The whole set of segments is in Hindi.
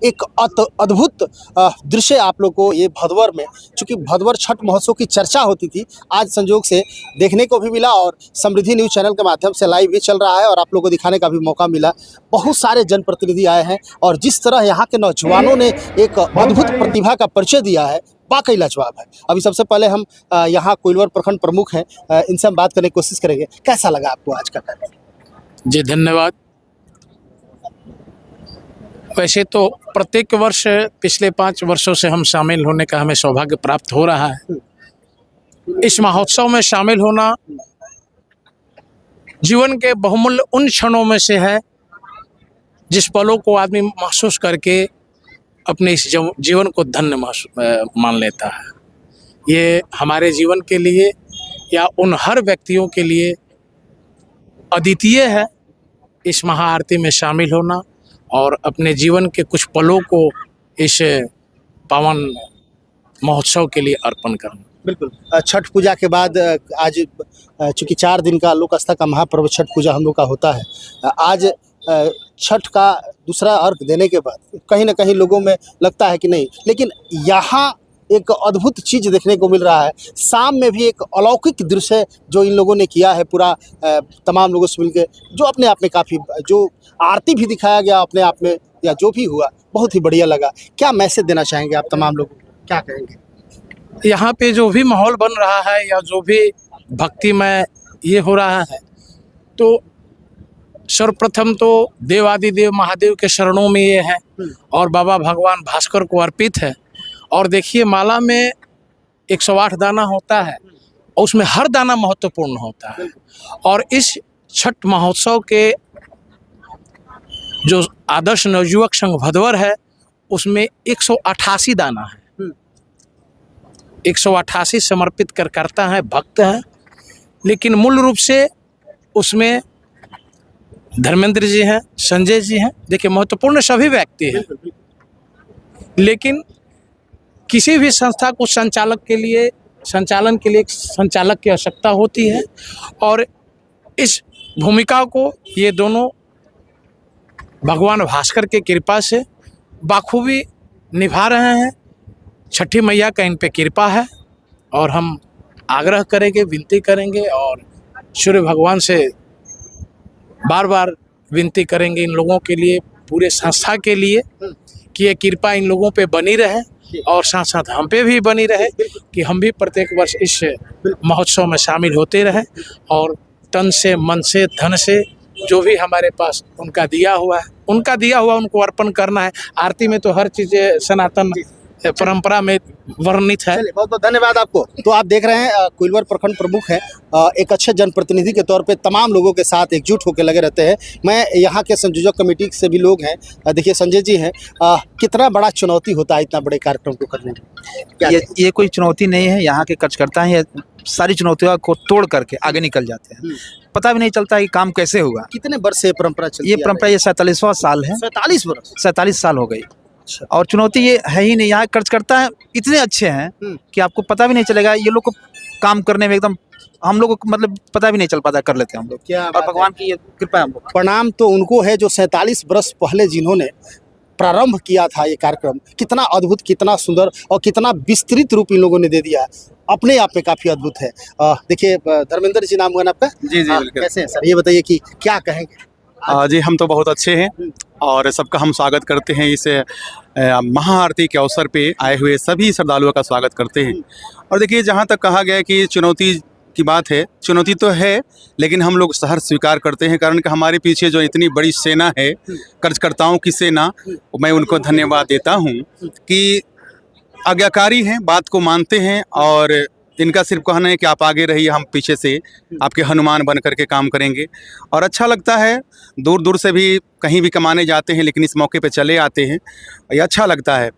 एक अद्भुत दृश्य आप लोग को ये भदवर में, चूँकि भदवर छठ महोत्सव की चर्चा होती थी, आज संयोग से देखने को भी मिला और समृद्धि न्यूज़ चैनल के माध्यम से लाइव भी चल रहा है और आप लोगों को दिखाने का भी मौका मिला। बहुत सारे जनप्रतिनिधि आए हैं और जिस तरह यहाँ के नौजवानों ने एक अद्भुत प्रतिभा का परिचय दिया है, वाकई लाजवाब है। अभी सबसे पहले हम यहाँ कोइलवर प्रखंड प्रमुख हैं, इनसे हम बात करने की कोशिश करेंगे। कैसा लगा आपको आज का कार्यक्रम? जी धन्यवाद। वैसे तो प्रत्येक वर्ष पिछले 5 वर्षों से हम शामिल होने का हमें सौभाग्य प्राप्त हो रहा है। इस महोत्सव में शामिल होना जीवन के बहुमूल्य उन क्षणों में से है जिस पलों को आदमी महसूस करके अपने इस जीवन को धन्य मान लेता है। ये हमारे जीवन के लिए या उन हर व्यक्तियों के लिए अद्वितीय है इस महाआरती में शामिल होना और अपने जीवन के कुछ पलों को इस पावन महोत्सव के लिए अर्पण करना। बिल्कुल। छठ पूजा के बाद आज चूँकि 4 दिन का लोक आस्था का महापर्व छठ पूजा हम लोग का होता है, आज छठ का दूसरा अर्घ देने के बाद कहीं ना कहीं लोगों में लगता है कि नहीं, लेकिन यहाँ एक अद्भुत चीज़ देखने को मिल रहा है। शाम में भी एक अलौकिक दृश्य जो इन लोगों ने किया है, पूरा तमाम लोगों से मिलकर, जो अपने आप में काफ़ी, जो आरती भी दिखाया गया अपने आप में, या जो भी हुआ बहुत ही बढ़िया लगा। क्या मैसेज देना चाहेंगे आप तमाम लोगों को, क्या कहेंगे? यहाँ पे जो भी माहौल बन रहा है या जो भी भक्तिमय ये हो रहा है, तो सर्वप्रथम तो देवादिदेव महादेव के शरणों में ये है और बाबा भगवान भास्कर को अर्पित है। और देखिए माला में 108 दाना होता है और उसमें हर दाना महत्वपूर्ण होता है। और इस छठ महोत्सव के जो आदर्श नवयुवक संघ भदवर है उसमें 188 दाना है, 188 समर्पित करता है, भक्त है। लेकिन मूल रूप से उसमें धर्मेंद्र जी हैं, संजय जी हैं, देखिए महत्वपूर्ण सभी व्यक्ति हैं। लेकिन किसी भी संस्था को संचालन के लिए एक संचालक की आवश्यकता होती है और इस भूमिका को ये दोनों भगवान भास्कर के कृपा से बाखूबी निभा रहे हैं। छठी मैया का इन पे कृपा है और हम आग्रह करेंगे, विनती करेंगे और सूर्य भगवान से बार बार विनती करेंगे इन लोगों के लिए, पूरे संस्था के लिए, कि ये कृपा इन लोगों पे बनी रहे और साथ साथ हम पे भी बनी रहे कि हम भी प्रत्येक वर्ष इस महोत्सव में शामिल होते रहे और तन से, मन से, धन से जो भी हमारे पास उनका दिया हुआ उनको अर्पण करना है। आरती में तो हर चीज़ सनातन परंपरा में वर्णित है। बहुत बहुत धन्यवाद आपको। तो आप देख रहे हैं कोइलवर प्रखंड प्रमुख हैं, एक अच्छे जनप्रतिनिधि के तौर पे तमाम लोगों के साथ एकजुट होकर लगे रहते हैं। मैं यहाँ के संयोजक कमेटी से भी लोग हैं, देखिए संजय जी हैं। कितना बड़ा चुनौती होता है इतना बड़े कार्यक्रम को करने में? ये कोई चुनौती नहीं है। यहाँ के कार्यकर्ता हैं, सारी चुनौतियों को तोड़ करके आगे निकल जाते हैं। पता भी नहीं चलता कि काम कैसे होगा। कितने वर्ष से परंपरा चलती है? ये परंपरा ये 47वां साल है। 47 वर्ष? 47 साल हो गई। और चुनौती ये है ही नहीं। यहाँ कार्यकर्ता इतने अच्छे हैं कि आपको पता भी नहीं चलेगा। ये लोग को काम करने में एकदम हम लोग को मतलब पता भी नहीं चल पाता, कर लेते हैं हम लोग। क्या और भगवान की ये कृपा है हम लोग। प्रणाम तो उनको है जो 47 वर्ष पहले जिन्होंने प्रारंभ किया था ये कार्यक्रम। कितना अद्भुत, कितना सुंदर और कितना विस्तृत रूप इन लोगों ने दे दिया, अपने आप में काफ़ी अद्भुत है। देखिए धर्मेंद्र जी नाम हुआ ना आपका? जी बिल्कुल। कैसे हैं सर, ये बताइए कि क्या कहेंगे? जी हम तो बहुत अच्छे हैं और सबका हम स्वागत करते हैं। इस महाआरती के अवसर पे आए हुए सभी श्रद्धालुओं का स्वागत करते हैं। और देखिए जहाँ तक कहा गया कि चुनौती की बात है, चुनौती तो है लेकिन हम लोग सहर्ष स्वीकार करते हैं, कारण कि हमारे पीछे जो इतनी बड़ी सेना है, कार्यकर्ताओं की सेना, मैं उनको धन्यवाद देता हूँ कि आज्ञाकारी हैं, बात को मानते हैं और इनका सिर्फ कहना है कि आप आगे रहिए, हम पीछे से आपके हनुमान बन करके काम करेंगे। और अच्छा लगता है, दूर दूर से भी कहीं भी कमाने जाते हैं लेकिन इस मौके पे चले आते हैं, ये अच्छा लगता है।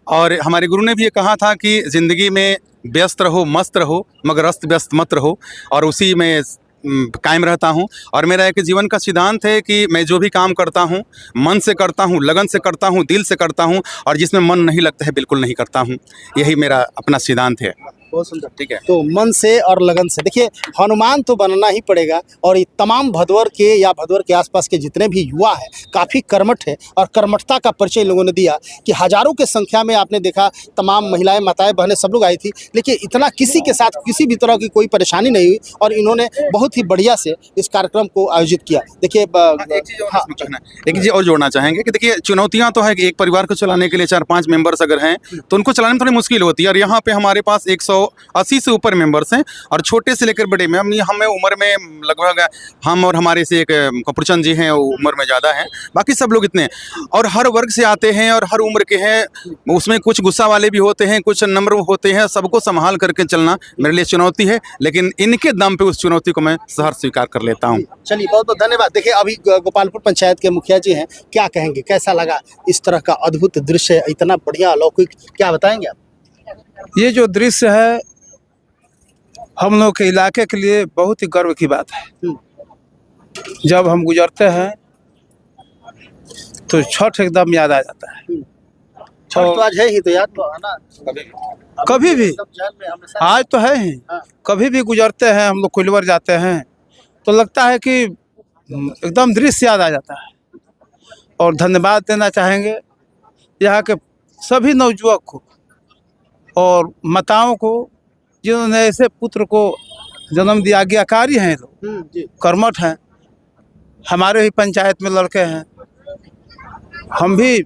और हमारे गुरु ने भी ये कहा था कि ज़िंदगी में व्यस्त रहो, मस्त रहो, मगर अस्त व्यस्त मत रहो, और उसी में कायम रहता हूँ। और मेरा एक जीवन का सिद्धांत है कि मैं जो भी काम करता हूँ मन से करता हूँ, लगन से करता हूँ, दिल से करता हूँ, और जिसमें मन नहीं लगता है बिल्कुल नहीं करता हूँ। यही मेरा अपना सिद्धांत है। बहुत सुंदर। ठीक है। तो मन से और लगन से देखिए, हनुमान तो बनना ही पड़ेगा। और ये तमाम भदौर के या भदौर के आसपास के जितने भी युवा हैं काफ़ी कर्मठ है, और कर्मठता का परिचय इन लोगों ने दिया कि हजारों के संख्या में आपने देखा तमाम महिलाएं, माताएं, बहनें सब लोग आई थी, लेकिन इतना किसी के साथ किसी भी तरह की कोई परेशानी नहीं हुई, और इन्होंने बहुत ही बढ़िया से इस कार्यक्रम को आयोजित किया। देखिए एक चीज़ और जोड़ना चाहेंगे कि देखिए चुनौतियां तो है कि एक परिवार को चलाने के लिए 4-5 मेंबर्स अगर हैं तो उनको चलाने में थोड़ी मुश्किल होती है, और यहाँ पे हमारे पास 180 से ऊपर मेंबर्स हैं, और छोटे से लेकर बड़े में हमें उम्र में लगभग हम और हमारे से एक कपूरचंद जी हैं, वो उम्र में ज़्यादा हैं, बाकी सब लोग इतने, और हर वर्ग से आते हैं और हर उम्र के हैं, उसमें कुछ गुस्सा वाले भी होते हैं, कुछ नम्र होते हैं, सबको संभाल करके चलना मेरे लिए चुनौती है, लेकिन इनके दम पे उस चुनौती को मैं सहर्ष स्वीकार कर लेता हूँ। चलिए, बहुत बहुत धन्यवाद। देखिए, अभी गोपालपुर पंचायत के मुखिया जी हैं, क्या कहेंगे, कैसा लगा इस तरह का अद्भुत दृश्य, इतना बढ़िया अलौकिक, क्या बताएंगे आप? ये जो दृश्य है हम लोग के इलाके के लिए बहुत ही गर्व की बात है। जब हम गुजरते हैं तो छठ एकदम याद आ जाता है। छठ तो आज है ही, तो याद तो आना कभी भी, में हमेशा। आज तो है ही, हाँ। कभी भी गुजरते हैं हम लोग कोइलवर जाते हैं तो लगता है कि एकदम दृश्य याद आ जाता है। और धन्यवाद देना चाहेंगे यहाँ के सभी नवयुवक को और माताओं को, जिन्होंने ऐसे पुत्र को जन्म दिया। आज्ञाकारी हैं लोग, जी। कर्मठ हैं, हमारे ही पंचायत में लड़के हैं। हम भी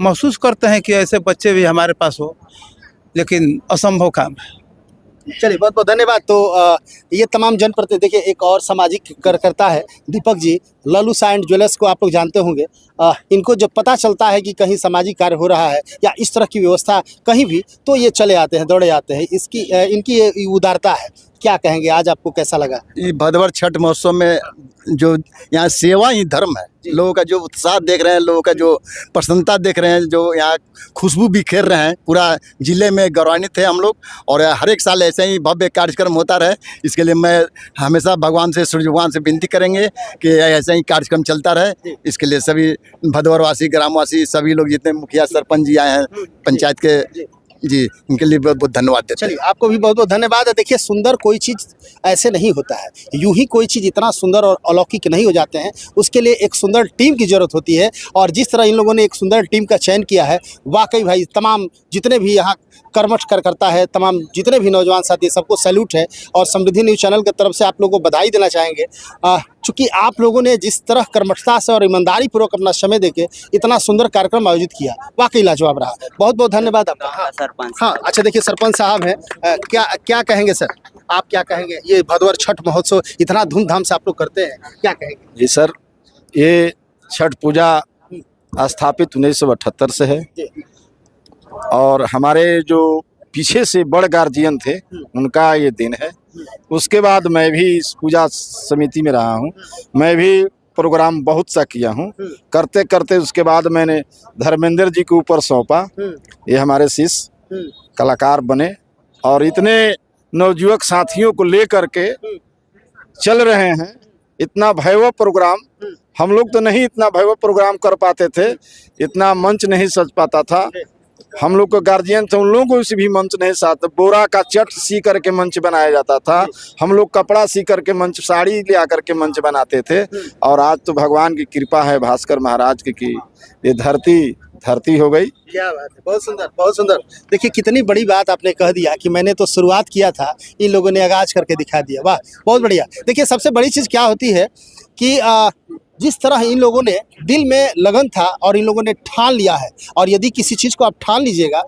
महसूस करते हैं कि ऐसे बच्चे भी हमारे पास हो, लेकिन असंभव काम है। चलिए, बहुत बहुत धन्यवाद। तो ये तमाम जनप्रतिनिधि, देखिए एक और सामाजिक कार्यकर्ता है दीपक जी, ललूसा एंड ज्वेलर्स को आप लोग जानते होंगे। इनको जब पता चलता है कि कहीं सामाजिक कार्य हो रहा है या इस तरह की व्यवस्था कहीं भी, तो ये चले आते हैं, दौड़े आते हैं। इनकी ये उदारता है। क्या कहेंगे, आज आपको कैसा लगा? ये भदवर छठ महोत्सव में जो यहाँ सेवा ही धर्म है, लोगों का जो उत्साह देख रहे हैं, लोगों का जो प्रसन्नता देख रहे हैं, जो यहाँ खुशबू बिखेर रहे हैं, पूरा जिले में गौरवान्वित है हम लोग। और हर एक साल ऐसे ही भव्य कार्यक्रम होता रहे, इसके लिए मैं हमेशा भगवान से, सूर्य भगवान से विनती करेंगे कि ऐसे ही कार्यक्रम चलता रहे। इसके लिए सभी भदवरवासी, ग्रामवासी, सभी लोग जितने मुखिया सरपंच जी आए हैं पंचायत के, जी, इनके लिए बहुत बहुत धन्यवाद देते हैं। चलिए, आपको भी बहुत बहुत धन्यवाद। देखिए, सुंदर कोई चीज़ ऐसे नहीं होता है, यूं ही कोई चीज़ इतना सुंदर और अलौकिक नहीं हो जाते हैं, उसके लिए एक सुंदर टीम की ज़रूरत होती है। और जिस तरह इन लोगों ने एक सुंदर टीम का चयन किया है, वाकई भाई तमाम जितने भी यहाँ कर्मठ कार्यकर्ता है, तमाम जितने भी नौजवान साथी, सबको सैल्यूट है। और समृद्धि न्यूज़ चैनल की तरफ से आप लोगों को बधाई देना चाहेंगे, चूँकि आप लोगों ने जिस तरह कर्मठता से और ईमानदारी पूर्वक अपना समय देके इतना सुंदर कार्यक्रम आयोजित किया, वाकई लाजवाब रहा। बहुत बहुत धन्यवाद आपका। हाँ, सरपंच। हाँ, अच्छा, देखिए सरपंच साहब हैं, क्या कहेंगे सर, आप क्या कहेंगे? ये भदवर छठ महोत्सव इतना धूमधाम से आप लोग करते हैं, क्या कहेंगे? जी सर, ये छठ पूजा स्थापित 1978 से है, और हमारे जो पीछे से बड़ गार्जियन थे उनका ये दिन है। उसके बाद मैं भी इस पूजा समिति में रहा हूँ, मैं भी प्रोग्राम बहुत सा किया हूँ। करते करते उसके बाद मैंने धर्मेंद्र जी के ऊपर सौंपा, ये हमारे शिष्य कलाकार बने, और इतने नवयुवक साथियों को लेकर के चल रहे हैं। इतना भयावह प्रोग्राम, हम लोग तो नहीं इतना भयावह प्रोग्राम कर पाते थे, इतना मंच नहीं सज पाता था। हम लोग को गार्जियन थे, उन लोगों को से भी मंच नहीं साथ, बोरा का चट सी करके मंच बनाया जाता था, हम लोग कपड़ा सी करके मंच, साड़ी ले आकर के मंच बनाते थे। और आज तो भगवान की कृपा है भास्कर महाराज की कि ये धरती हो गई। क्या बात है, बहुत सुंदर, बहुत सुंदर। देखिए, कितनी बड़ी बात आपने कह दिया कि मैंने तो शुरुआत किया था, इन लोगों ने आगाज करके दिखा दिया। वाह, बहुत बढ़िया। देखिए, सबसे बड़ी चीज़ क्या होती है कि जिस तरह इन लोगों ने दिल में लगन था और इन लोगों ने ठान लिया है, और यदि किसी चीज़ को आप ठान लीजिएगा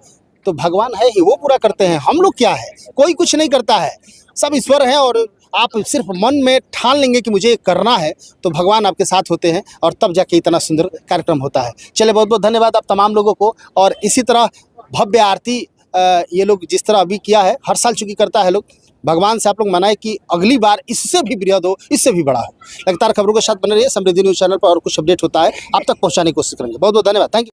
तो भगवान है ही, वो पूरा करते हैं। हम लोग क्या है, कोई कुछ नहीं करता है, सब ईश्वर हैं। और आप सिर्फ मन में ठान लेंगे कि मुझे करना है, तो भगवान आपके साथ होते हैं, और तब जाके इतना सुंदर कार्यक्रम होता है। चलिए, बहुत बहुत धन्यवाद आप तमाम लोगों को। और इसी तरह भव्य आरती ये लोग जिस तरह अभी किया है, हर साल चूँकि करता है लोग, भगवान से आप लोग मनाए कि अगली बार इससे भी बृहद हो, इससे भी बड़ा हो। लगातार खबरों के साथ बने रहिए समृद्धि न्यूज़ चैनल पर, और कुछ अपडेट होता है आप तक पहुंचाने की कोशिश करेंगे। बहुत बहुत धन्यवाद, थैंक यू।